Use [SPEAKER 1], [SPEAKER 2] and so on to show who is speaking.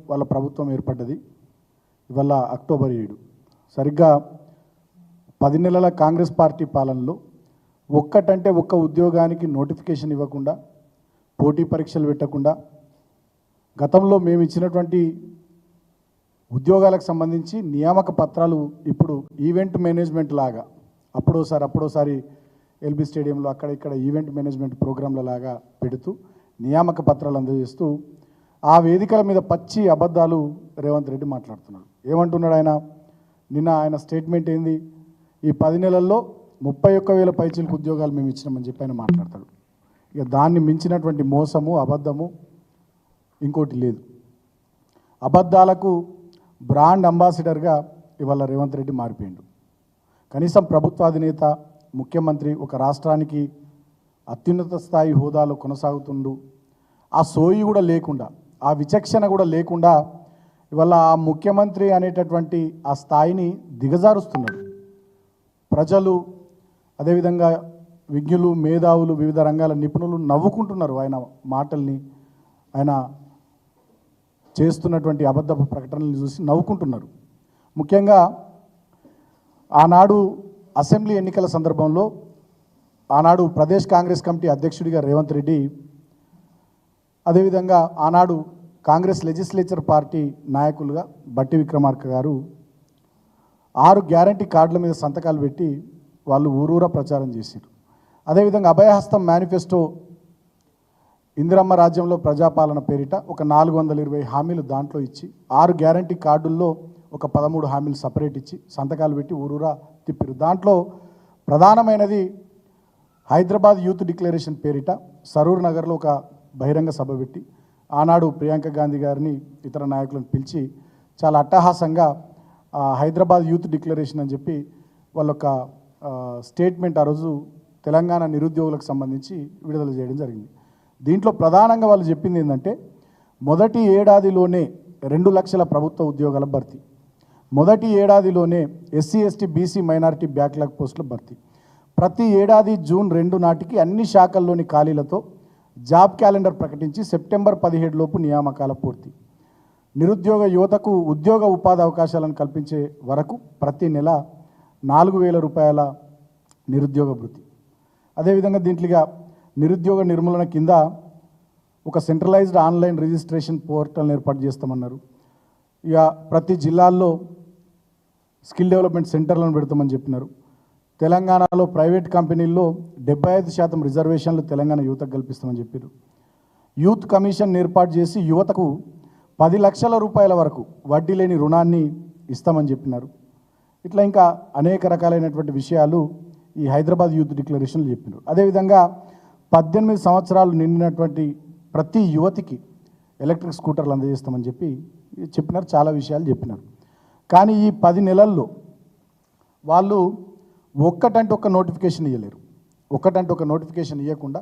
[SPEAKER 1] వాళ్ళ ప్రభుత్వం ఏర్పడ్డది. ఇవాళ అక్టోబర్ 7 సరిగ్గా 10 నెలల కాంగ్రెస్ పార్టీ పాలనలో ఒక్కటంటే ఒక్క ఉద్యోగానికి నోటిఫికేషన్ ఇవ్వకుండా, పోటీ పరీక్షలు పెట్టకుండా, గతంలో మేము ఇచ్చినటువంటి ఉద్యోగాలకు సంబంధించి నియామక పత్రాలు ఇప్పుడు ఈవెంట్ మేనేజ్మెంట్ లాగా అప్పుడోసారి ఎల్బీ స్టేడియంలో అక్కడ ఇక్కడ ఈవెంట్ మేనేజ్మెంట్ ప్రోగ్రాంల లాగా పెడుతూ నియామక పత్రాలు అందజేస్తూ ఆ వేదికల మీద పచ్చి అబద్ధాలు రేవంత్ రెడ్డి మాట్లాడుతున్నాడు. ఏమంటున్నాడు నిన్న ఆయన స్టేట్మెంట్ ఏంది? ఈ 10 నెలల్లో 31,000 పైచీలకు ఉద్యోగాలు మేము ఇచ్చినామని చెప్పి ఆయన మాట్లాడతాడు. ఇక దాన్ని మించినటువంటి మోసము, అబద్ధము ఇంకోటి లేదు. అబద్ధాలకు బ్రాండ్ అంబాసిడర్గా ఇవాళ రేవంత్ రెడ్డి మారిపోయిండు. కనీసం ప్రభుత్వాధినేత, ముఖ్యమంత్రి, ఒక రాష్ట్రానికి అత్యున్నత స్థాయి హోదాలో కొనసాగుతుండు. ఆ సోయి కూడా లేకుండా, ఆ విచక్షణ కూడా లేకుండా ఇవాళ ఆ ముఖ్యమంత్రి అనేటటువంటి ఆ స్థాయిని దిగజారుస్తున్నాడు. ప్రజలు, అదేవిధంగా విజ్ఞులు, మేధావులు, వివిధ రంగాల నిపుణులు నవ్వుకుంటున్నారు ఆయన మాటల్ని, ఆయన చేస్తున్నటువంటి అబద్ధపు ప్రకటనలు చూసి నవ్వుకుంటున్నారు. ముఖ్యంగా ఆనాడు అసెంబ్లీ ఎన్నికల సందర్భంలో ఆనాడు ప్రదేశ్ కాంగ్రెస్ కమిటీ అధ్యక్షుడిగా రేవంత్ రెడ్డి, అదేవిధంగా ఆనాడు కాంగ్రెస్ లెజిస్లేచర్ పార్టీ నాయకులుగా బట్టి విక్రమార్క గారు 6 గ్యారంటీ కార్డుల మీద సంతకాలు పెట్టి వాళ్ళు ఊరూరా ప్రచారం చేశారు. అదేవిధంగా అభయహస్తం మేనిఫెస్టో, ఇందిరమ్మ రాజ్యంలో ప్రజాపాలన పేరిట ఒక 420 హామీలు దాంట్లో ఇచ్చి 6 గ్యారంటీ కార్డుల్లో ఒక 13 హామీలు సపరేట్ ఇచ్చి సంతకాలు పెట్టి ఊరూరా తిప్పారు. దాంట్లో ప్రధానమైనది హైదరాబాద్ యూత్ డిక్లరేషన్ పేరిట సరూర్ నగర్లో ఒక బహిరంగ సభ పెట్టి ఆనాడు ప్రియాంక గాంధీ గారిని, ఇతర నాయకులను పిలిచి చాలా అట్టహాసంగా హైదరాబాద్ యూత్ డిక్లరేషన్ అని చెప్పి వాళ్ళొక స్టేట్మెంట్ ఆ రోజు తెలంగాణ నిరుద్యోగులకు సంబంధించి విడుదల చేయడం జరిగింది. దీంట్లో ప్రధానంగా వాళ్ళు చెప్పింది ఏంటంటే, మొదటి ఏడాదిలోనే 2 లక్షల ప్రభుత్వ ఉద్యోగాల భర్తీ, మొదటి ఏడాదిలోనే SC ST BC minority backlog పోస్టుల భర్తీ, ప్రతి ఏడాది జూన్ 2 నాటికి అన్ని శాఖల్లోని ఖాళీలతో జాబ్ క్యాలెండర్ ప్రకటించి సెప్టెంబర్ 17 లోపు నియామకాల పూర్తి, నిరుద్యోగ యువతకు ఉద్యోగ ఉపాధి అవకాశాలను కల్పించే వరకు ప్రతి నెల 4,000 రూపాయల నిరుద్యోగ భృతి. అదేవిధంగా దీంట్లోగా నిరుద్యోగ నిర్మూలన కింద ఒక సెంట్రలైజ్డ్ ఆన్లైన్ రిజిస్ట్రేషన్ పోర్టల్ని ఏర్పాటు చేస్తామన్నారు. ఇక ప్రతి జిల్లాల్లో స్కిల్ డెవలప్మెంట్ సెంటర్లను పెడతామని చెప్పినారు. తెలంగాణలో ప్రైవేట్ కంపెనీల్లో 75% రిజర్వేషన్లు తెలంగాణ యువతకు కల్పిస్తామని చెప్పారు. యూత్ కమిషన్ ఏర్పాటు చేసి యువతకు 10 లక్షల రూపాయల వరకు వడ్డీ లేని రుణాన్ని ఇస్తామని చెప్పినారు. ఇట్లా ఇంకా అనేక రకాలైనటువంటి విషయాలు ఈ హైదరాబాద్ యూత్ డిక్లరేషన్లు చెప్పినారు. అదేవిధంగా 18 సంవత్సరాలు నిండినటువంటి ప్రతి యువతికి ఎలక్ట్రిక్ స్కూటర్లు అందజేస్తామని చెప్పి చెప్పినారు. చాలా విషయాలు చెప్పినారు. కానీ ఈ 10 నెలల్లో వాళ్ళు ఒక్కటంటే ఒక్క నోటిఫికేషన్ ఇవ్వలేరు. ఒక్కటంటే ఒక నోటిఫికేషన్ ఇవ్వకుండా